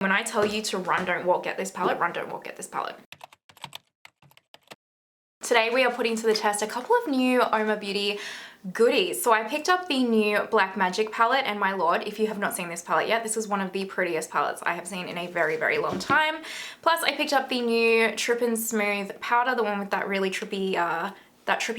When I tell you to run, don't walk, get this palette, run, don't walk, get this palette. Today we are putting to the test a couple of new Uoma Beauty goodies. So I picked up the new Black Magic palette, and my lord, if you have not seen this palette yet, this is one of the prettiest palettes I have seen in a very, very long time. Plus I picked up the new Trippin Smooth powder, the one with that really trippy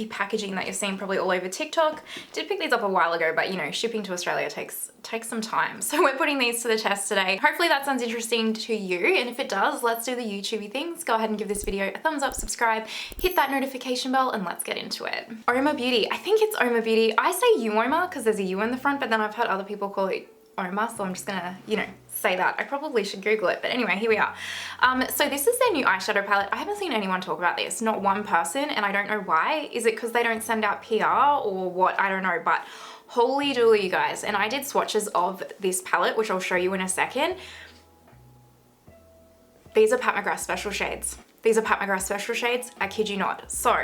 packaging that you've seen probably all over TikTok. Did pick these up a while ago, but you know, shipping to Australia takes some time. So we're putting these to the test today. Hopefully that sounds interesting to you, and if it does, let's do the YouTubey things. Go ahead and give this video a thumbs up, subscribe, hit that notification bell, and let's get into it. Uoma Beauty, I think it's Uoma Beauty. I say Uoma because there's a U in the front, but then I've heard other people call it Uoma, so I'm just gonna, you know, say that. I probably should Google it, but anyway, here we are. So this is their new eyeshadow palette. I haven't seen anyone talk about this, not one person, and I don't know why. Is it because they don't send out PR or what? I don't know, but holy dooly, you guys. And I did swatches of this palette, which I'll show you in a second. These are Pat McGrath special shades. These are Pat McGrath special shades, I kid you not. So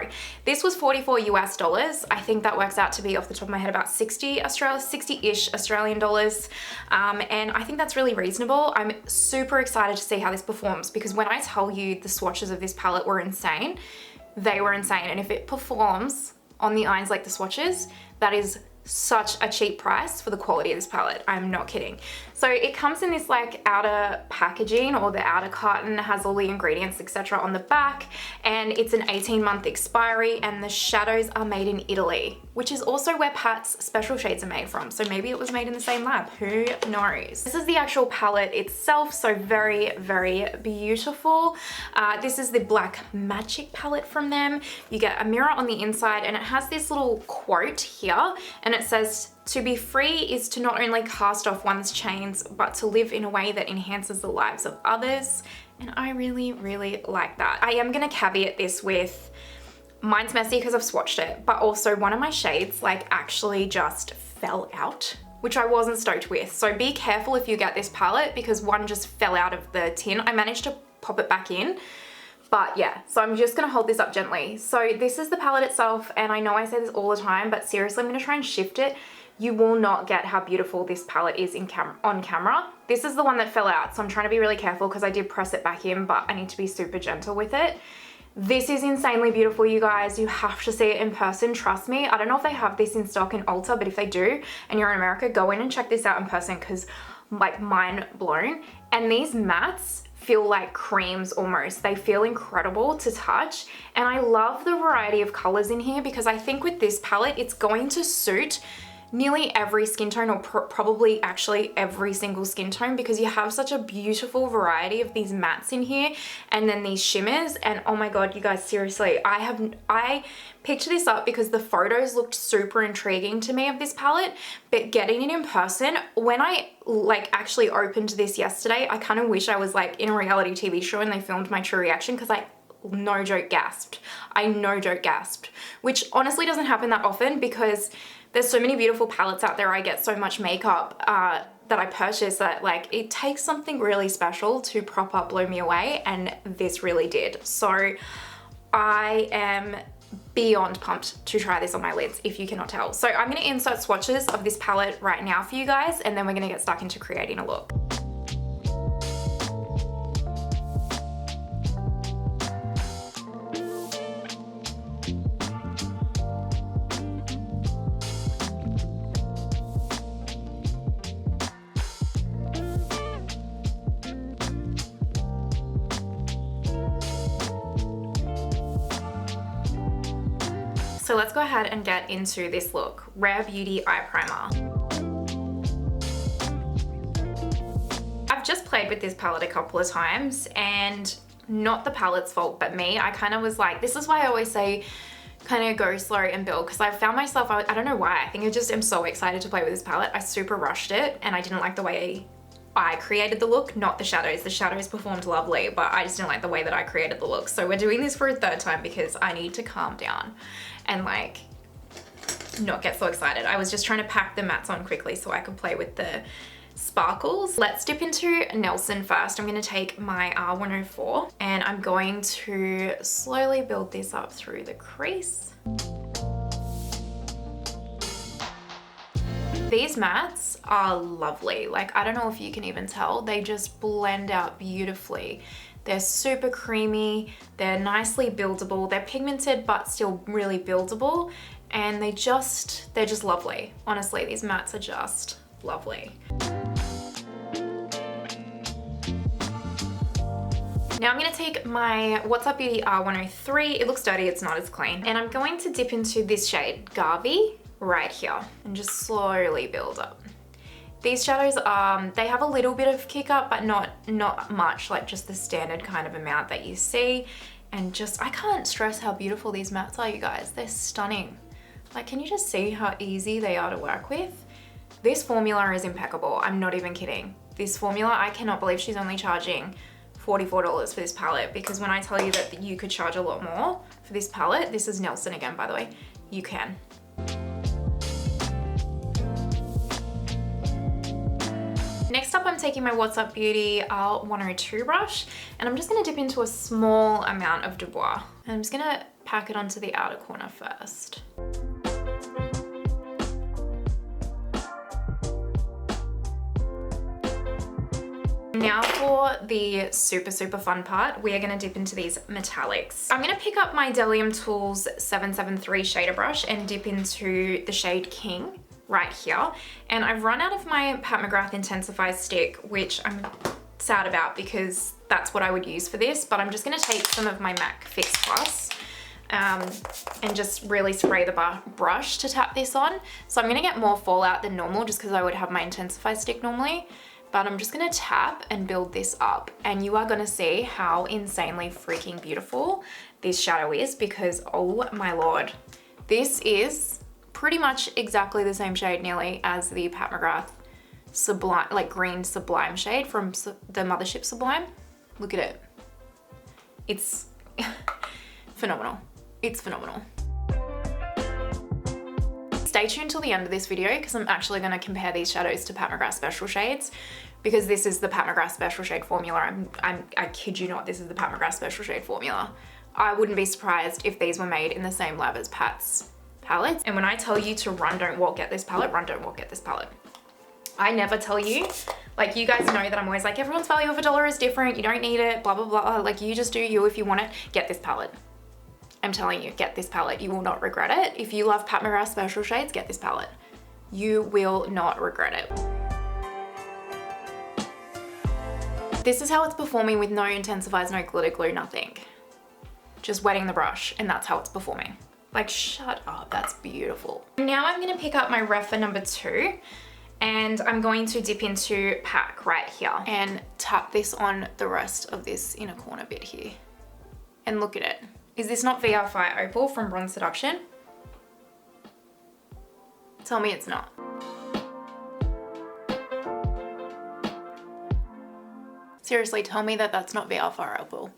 this was $44 US. I think that works out to be, off the top of my head, about 60-ish Australian dollars. And I think that's really reasonable. I'm super excited to see how this performs, because when I tell you the swatches of this palette were insane, they were insane. And if it performs on the eyes like the swatches, that is such a cheap price for the quality of this palette. I'm not kidding. So it comes in this like outer packaging, or the outer carton has all the ingredients, etc. on the back, and it's an 18-month expiry, and the shadows are made in Italy, which is also where Pat's special shades are made from. So maybe it was made in the same lab, who knows? This is the actual palette itself, so very, very beautiful. This is the Black Magic palette from them. You get a mirror on the inside, and it has this little quote here, and it says, "To be free is to not only cast off one's chains, but to live in a way that enhances the lives of others." And I really, really like that. I am gonna caveat this with, mine's messy because I've swatched it, but also one of my shades like actually just fell out, which I wasn't stoked with. So be careful if you get this palette, because one just fell out of the tin. I managed to pop it back in, but yeah, so I'm just gonna hold this up gently. So this is the palette itself, and I know I say this all the time, but seriously, I'm gonna try and shift it. You will not get how beautiful this palette is on camera. This is the one that fell out, so I'm trying to be really careful because I did press it back in, but I need to be super gentle with it. This is insanely beautiful, you guys. You have to see it in person, trust me. I don't know if they have this in stock in Ulta, but if they do, and you're in America, go in and check this out in person, because like mind blown. And these mattes feel like creams almost. They feel incredible to touch, and I love the variety of colors in here, because I think with this palette, it's going to suit nearly every skin tone, or probably actually every single skin tone, because you have such a beautiful variety of these mattes in here, and then these shimmers. And oh my god, you guys, seriously, I picked this up because the photos looked super intriguing to me of this palette, but getting it in person, when I like actually opened this yesterday, I kind of wish I was like in a reality TV show and they filmed my true reaction, because I no joke gasped. I no joke gasped, which honestly doesn't happen that often, because there's so many beautiful palettes out there. I get so much makeup that I purchase that like it takes something really special to prop up blow me away, and this really did. So I am beyond pumped to try this on my lids, if you cannot tell. So I'm going to insert swatches of this palette right now for you guys, and then we're going to get stuck into creating a look. So let's go ahead and get into this look. Rare Beauty Eye Primer. I've just played with this palette a couple of times, and not the palette's fault, but me. I kind of was like, this is why I always say kind of go slow and build, because I found myself, I don't know why, I think I just am so excited to play with this palette. I super rushed it, and I didn't like the way I created the look, not the shadows. The shadows performed lovely, but I just didn't like the way that I created the look. So we're doing this for a third time because I need to calm down and like not get so excited. I was just trying to pack the mattes on quickly so I could play with the sparkles. Let's dip into Nelson first. I'm going to take my R104 and I'm going to slowly build this up through the crease. These mattes are lovely. Like, I don't know if you can even tell, they just blend out beautifully. They're super creamy, they're nicely buildable, they're pigmented but still really buildable, and they're just lovely. Honestly, these mattes are just lovely. Now I'm gonna take my What's Up Beauty R103. It looks dirty, it's not as clean. And I'm going to dip into this shade, Garvey, right here, and just slowly build up. These shadows, they have a little bit of kick up, but not much, like just the standard kind of amount that you see. And just, I can't stress how beautiful these mattes are, you guys. They're stunning. Like, can you just see how easy they are to work with? This formula is impeccable, I'm not even kidding. This formula, I cannot believe she's only charging $44 for this palette, because when I tell you that you could charge a lot more for this palette, this is Nelson again, by the way, you can. Next up, I'm taking my What's Up Beauty R102 brush, and I'm just gonna dip into a small amount of Dubois. And I'm just gonna pack it onto the outer corner first. Now for the super fun part, we are gonna dip into these metallics. I'm gonna pick up my Delium Tools 773 shader brush and dip into the shade King right here. And I've run out of my Pat McGrath Intensify stick, which I'm sad about because that's what I would use for this, but I'm just gonna take some of my MAC Fix Plus and just really spray the brush to tap this on. So I'm gonna get more fallout than normal just because I would have my Intensify stick normally. But I'm just gonna tap and build this up, and you are gonna see how insanely freaking beautiful this shadow is, because oh my lord, this is pretty much exactly the same shade nearly as the Pat McGrath Sublime, like green Sublime shade from the Mothership Sublime. Look at it. It's phenomenal. It's phenomenal. Stay tuned till the end of this video because I'm actually going to compare these shadows to Pat McGrath Special Shades, because this is the Pat McGrath Special Shade formula. I kid you not, this is the Pat McGrath Special Shade formula. I wouldn't be surprised if these were made in the same lab as Pat's palettes. And when I tell you to run, don't walk, get this palette, run, don't walk, get this palette. I never tell you, like, you guys know that I'm always like, everyone's value of $1 is different, you don't need it, blah, blah, blah. Like, you just do you if you want it, get this palette. I'm telling you, get this palette. You will not regret it. If you love Pat McGrath Special Shades, get this palette. You will not regret it. This is how it's performing with no intensifiers, no glitter glue, nothing. Just wetting the brush, and that's how it's performing. Like, shut up, that's beautiful. Now I'm gonna pick up my Refa number 2, and I'm going to dip into Pack right here and tap this on the rest of this inner corner bit here. And look at it. Is this not VR Fire Opal from Bronze Seduction? Tell me it's not. Seriously, tell me that that's not VR Fire Opal.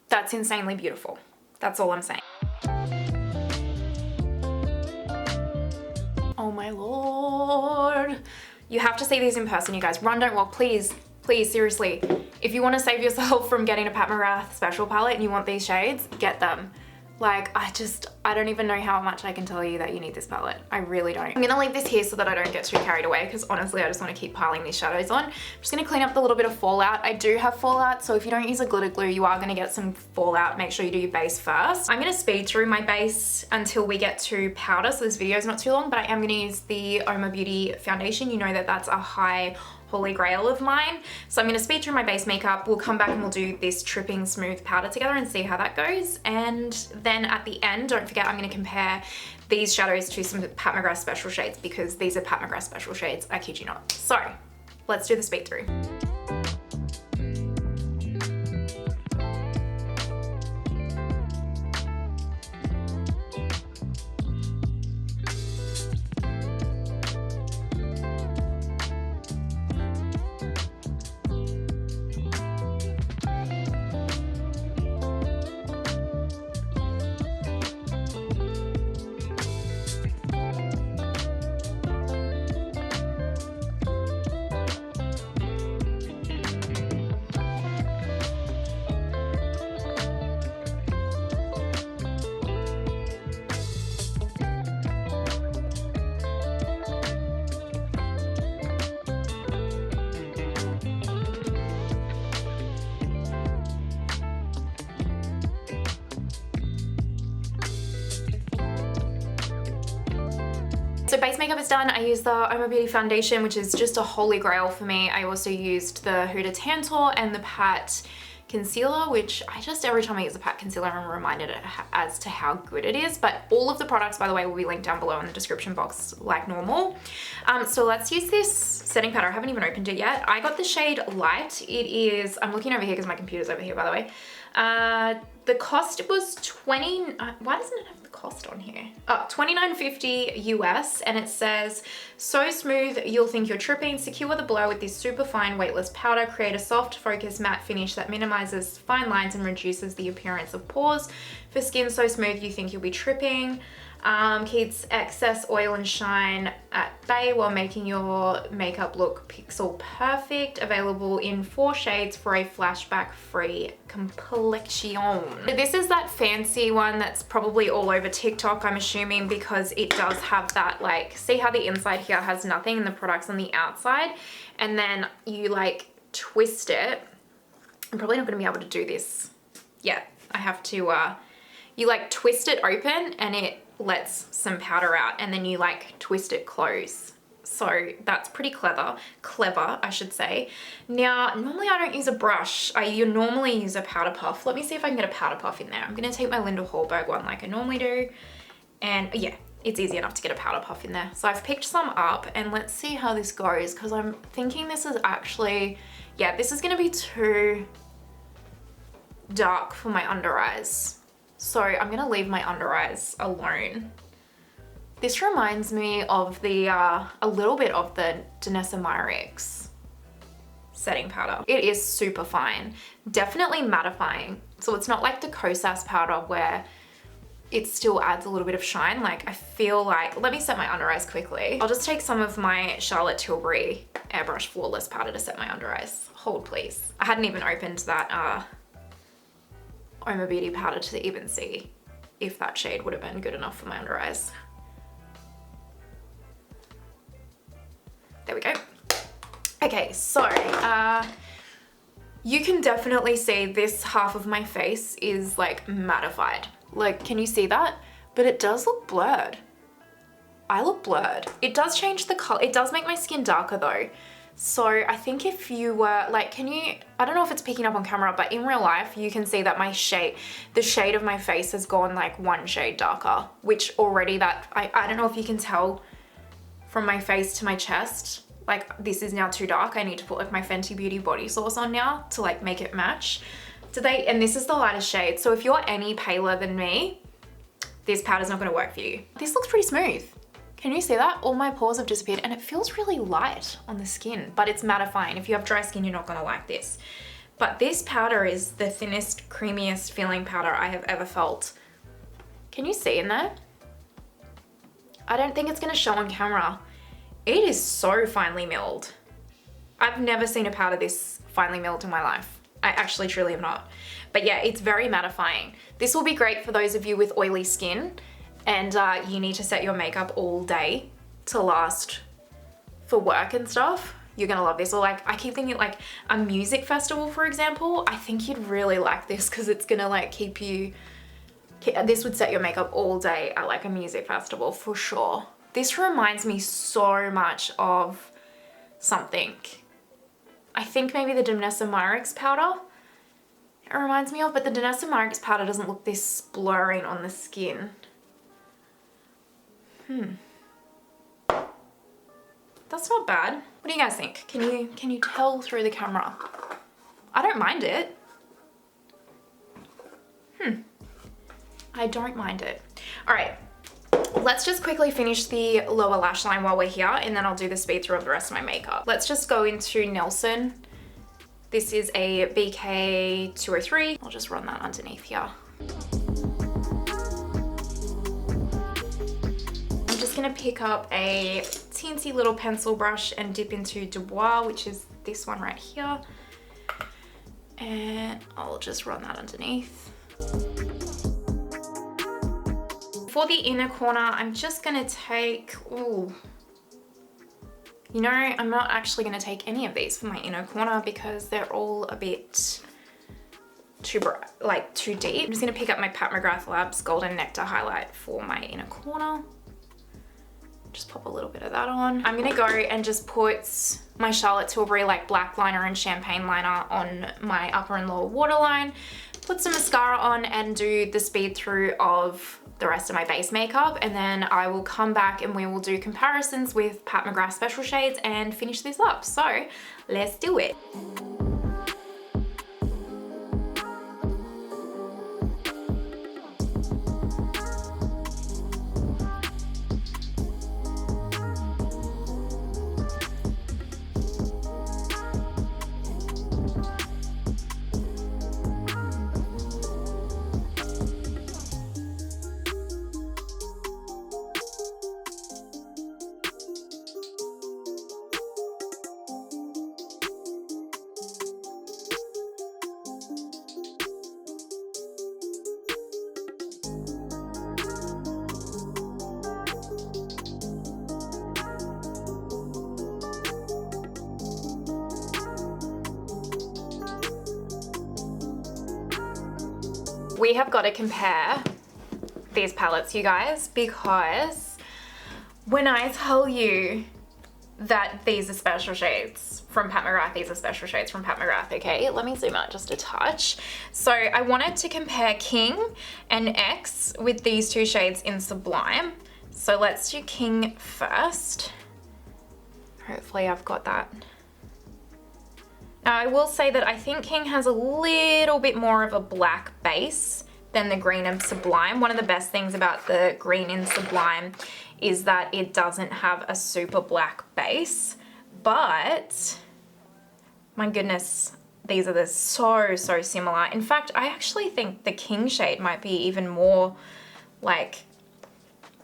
That's insanely beautiful. That's all I'm saying. Oh my lord. You have to see these in person, you guys. Run, don't walk, please. Please, seriously. If you want to save yourself from getting a Pat McGrath special palette and you want these shades, get them. Like, I don't even know how much I can tell you that you need this palette. I really don't. I'm gonna leave this here so that I don't get too carried away, because honestly, I just want to keep piling these shadows on. I'm just gonna clean up the little bit of fallout. I do have fallout, so if you don't use a glitter glue, you are gonna get some fallout. Make sure you do your base first. I'm gonna speed through my base until we get to powder, so this video is not too long, but I am gonna use the Uoma Beauty foundation. You know that that's a high holy grail of mine. So I'm gonna speed through my base makeup. We'll come back and we'll do this Trippin smooth powder together and see how that goes. And then at the end, don't forget, I'm gonna compare these shadows to some Pat McGrath Special Shades, because these are Pat McGrath Special Shades, I kid you not. So let's do the speed through. So base makeup is done. I used the Uoma Beauty foundation, which is just a holy grail for me. I also used the Huda Tantour and the Pat concealer, which I just, every time I use a Pat concealer, I'm reminded as to how good it is. But all of the products, by the way, will be linked down below in the description box like normal. So let's use this setting powder. I haven't even opened it yet. I got the shade Light. It is, I'm looking over here because my computer's over here, by the way. The cost was why doesn't it have the cost on here? Oh, $29.50 US, and it says, so smooth you'll think you're tripping. Secure the blur with this super fine weightless powder. Create a soft, focused matte finish that minimizes fine lines and reduces the appearance of pores. For skin so smooth you think you'll be tripping. Keeps excess oil and shine at bay while making your makeup look pixel perfect. Available in 4 shades for a flashback free complexion. This is that fancy one that's probably all over TikTok, I'm assuming, because it does have that, like, see how the inside here has nothing and the product's on the outside, and then you like twist it. I'm probably not gonna be able to do this yet. I have to, you like twist it open and it lets some powder out, and then you like twist it close. So that's pretty clever, I should say. Now, normally I don't use a brush. You normally use a powder puff. Let me see if I can get a powder puff in there. I'm gonna take my Linda Hallberg one like I normally do. And yeah, it's easy enough to get a powder puff in there. So I've picked some up, and let's see how this goes, because I'm thinking this is actually, yeah, this is gonna be too dark for my under eyes. So I'm gonna leave my under eyes alone. This reminds me of the, a little bit of the Danessa Myrix setting powder. It is super fine, definitely mattifying. So it's not like the Kosas powder where it still adds a little bit of shine. Like, I feel like, let me set my under eyes quickly. I'll just take some of my Charlotte Tilbury Airbrush Flawless powder to set my under eyes. Hold please. I hadn't even opened that, Uoma Beauty powder to even see if that shade would have been good enough for my under eyes. There we go. Okay, so you can definitely see this half of my face is like mattified. Like, can you see that? But it does look blurred. I look blurred. It does change the color. It does make my skin darker though. So I think if you were like, I don't know if it's picking up on camera, but in real life, you can see that my shade, the shade of my face has gone like 1 shade darker, which already I don't know if you can tell from my face to my chest, like this is now too dark. I need to put like my Fenty Beauty body sauce on now to like make it match. And this is the lightest shade. So if you're any paler than me, this powder's not gonna work for you. This looks pretty smooth. Can you see that? All my pores have disappeared, and it feels really light on the skin, but it's mattifying. If you have dry skin, you're not gonna like this. But this powder is the thinnest, creamiest feeling powder I have ever felt. Can you see in there? I don't think it's gonna show on camera. It is so finely milled. I've never seen a powder this finely milled in my life. I actually truly have not. But yeah, it's very mattifying. This will be great for those of you with oily skin and you need to set your makeup all day to last for work and stuff. You're gonna love this. Or like, I keep thinking like a music festival, for example, I think you'd really like this because it's gonna like keep you, this would set your makeup all day at like a music festival for sure. This reminds me so much of something. I think maybe the Danessa Myrix powder it reminds me of, but the Danessa Myrix powder doesn't look this blurring on the skin. That's not bad. What do you guys think? Can you tell through the camera? I don't mind it. I don't mind it. All right, let's just quickly finish the lower lash line while we're here, and then I'll do the speed through of the rest of my makeup. Let's just go into Nelson. This is a BK 203. I'll just run that underneath here. I'm just gonna pick up a teensy little pencil brush and dip into Dubois, which is this one right here. And I'll just run that underneath. For the inner corner, I'm just gonna take, ooh. You know, I'm not actually gonna take any of these for my inner corner because they're all a bit too bright, like too deep. I'm just gonna pick up my Pat McGrath Labs Golden Nectar highlight for my inner corner. Just pop a little bit of that on. I'm gonna go and just put my Charlotte Tilbury like black liner and champagne liner on my upper and lower waterline, put some mascara on and do the speed through of the rest of my base makeup, and then I will come back and we will do comparisons with Pat McGrath special shades and finish this up. So let's do it. We have got to compare these palettes, you guys, because when I tell you that these are special shades from Pat McGrath, these are special shades from Pat McGrath, okay? Let me zoom out just a touch. So I wanted to compare King and X with these two shades in Sublime. So let's do King first. Hopefully I've got that. Now I will say that I think King has a little bit more of a black base than the green in Sublime. One of the best things about the green in Sublime is that it doesn't have a super black base, but my goodness, these are so similar. In fact, I actually think the King shade might be even more like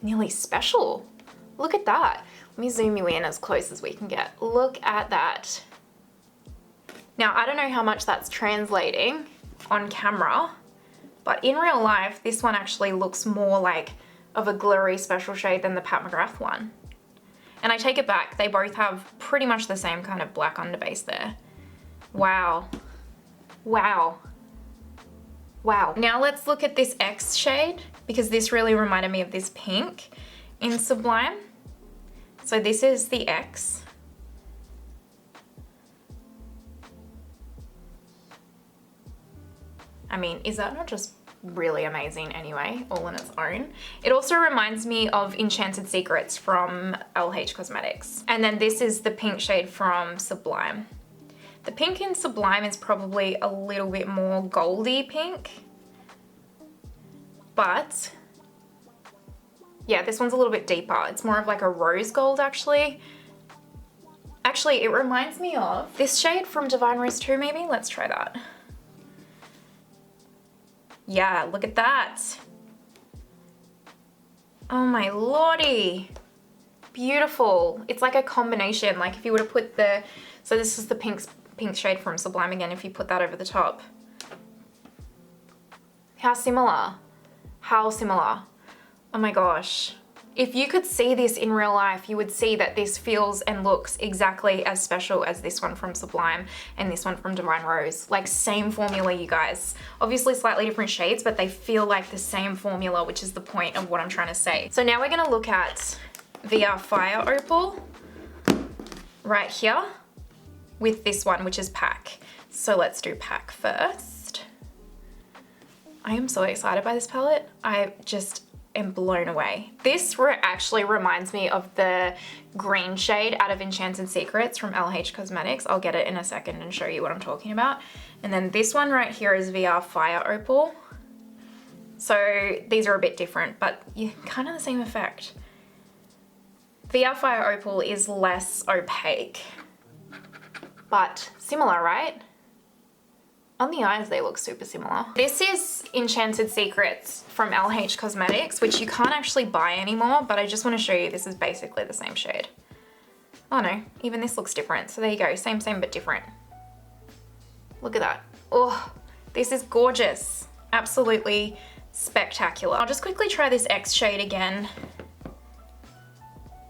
nearly special. Look at that. Let me zoom you in as close as we can get. Look at that. Now, I don't know how much that's translating on camera, but in real life, this one actually looks more like of a glittery special shade than the Pat McGrath one. And I take it back, they both have pretty much the same kind of black underbase there. Wow. Wow. Wow. Now let's look at this X shade, because this really reminded me of this pink in Sublime. So this is the X. I mean, is that not just really amazing anyway, all on its own? It also reminds me of Enchanted Secrets from LH Cosmetics. And then this is the pink shade from Sublime. The pink in Sublime is probably a little bit more goldy pink, but yeah, this one's a little bit deeper. It's more of like a rose gold actually. Actually, it reminds me of this shade from Divine Rose 2 maybe. Let's try that. Yeah, look at that. Oh my lordy. Beautiful. It's like a combination. Like if you were to put the, so this is the pink shade from Sublime again, if you put that over the top. How similar. How similar. Oh my gosh. If you could see this in real life, you would see that this feels and looks exactly as special as this one from Sublime and this one from Divine Rose. Like same formula, you guys. Obviously slightly different shades, but they feel like the same formula, which is the point of what I'm trying to say. So now we're gonna look at VR Fire Opal right here with this one, which is Pack. So let's do Pack first. I am so excited by this palette. I just am blown away. This actually reminds me of the green shade out of Enchanted Secrets from LH Cosmetics. I'll get it in a second and show you what I'm talking about. And then this one right here is VR Fire Opal. So these are a bit different, but yeah, kind of the same effect. VR Fire Opal is less opaque, but similar, right? On the eyes, they look super similar. This is Enchanted Secrets from LH Cosmetics, which you can't actually buy anymore, but I just want to show you this is basically the same shade. Oh no, even this looks different. So there you go, same but different. Look at that. Oh, this is gorgeous. Absolutely spectacular. I'll just quickly try this X shade again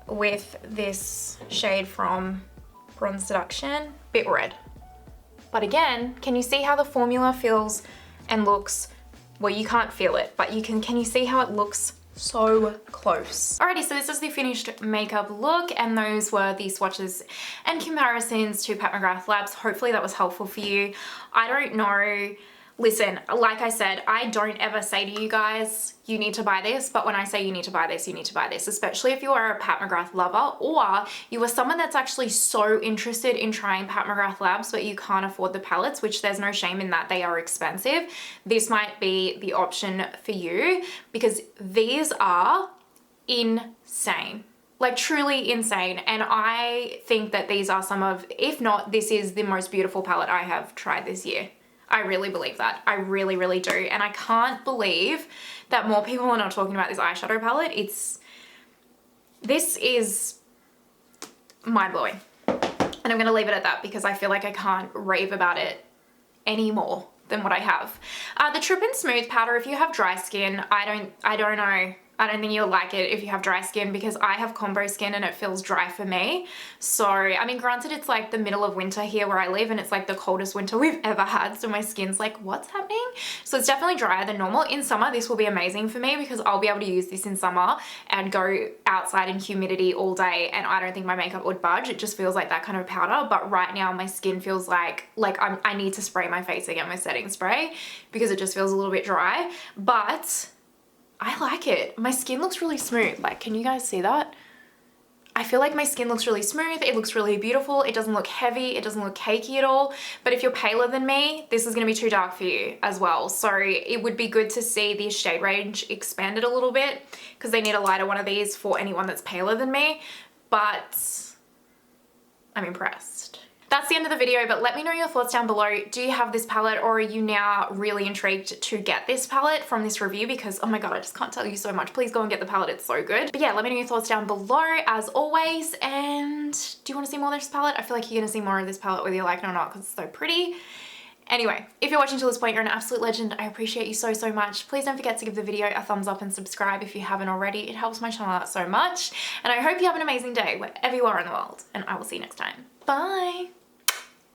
with this shade from Bronze Seduction. Bit red. But again, can you see how the formula feels and looks, well, you can't feel it, but can you see how it looks so close. Alrighty, so this is the finished makeup look, and those were the swatches and comparisons to Pat McGrath Labs. Hopefully that was helpful for you. I don't know. Listen, like I said, I don't ever say to you guys, you need to buy this, but when I say you need to buy this, you need to buy this, especially if you are a Pat McGrath lover or you are someone that's actually so interested in trying Pat McGrath Labs, but you can't afford the palettes, which there's no shame in that, they are expensive. This might be the option for you because these are insane. Like truly insane. And I think that these are some of, if not, this is the most beautiful palette I have tried this year. I really believe that. I really, really do. And I can't believe that more people are not talking about this eyeshadow palette. This is mind-blowing. And I'm going to leave it at that because I feel like I can't rave about it any more than what I have. The Trippin Smooth Powder, if you have dry skin, I don't know. I don't think you'll like it if you have dry skin because I have combo skin and it feels dry for me. So, I mean, granted, it's like the middle of winter here where I live and it's like the coldest winter we've ever had. So my skin's like, what's happening? So it's definitely drier than normal. In summer, this will be amazing for me because I'll be able to use this in summer and go outside in humidity all day and I don't think my makeup would budge. It just feels like that kind of powder. But right now my skin feels like I need to spray my face again with setting spray because it just feels a little bit dry. But I like it. My skin looks really smooth. Like, can you guys see that? I feel like my skin looks really smooth. It looks really beautiful. It doesn't look heavy. It doesn't look cakey at all. But if you're paler than me, this is going to be too dark for you as well. So it would be good to see the shade range expanded a little bit because they need a lighter one of these for anyone that's paler than me. But I'm impressed. That's the end of the video, but let me know your thoughts down below. Do you have this palette or are you now really intrigued to get this palette from this review? Because, oh my God, I just can't tell you so much. Please go and get the palette. It's so good. But yeah, let me know your thoughts down below as always. And do you want to see more of this palette? I feel like you're going to see more of this palette whether you like it or not because it's so pretty. Anyway, if you're watching till this point, you're an absolute legend. I appreciate you so, so much. Please don't forget to give the video a thumbs up and subscribe if you haven't already. It helps my channel out so much. And I hope you have an amazing day wherever you are in the world. And I will see you next time. Bye.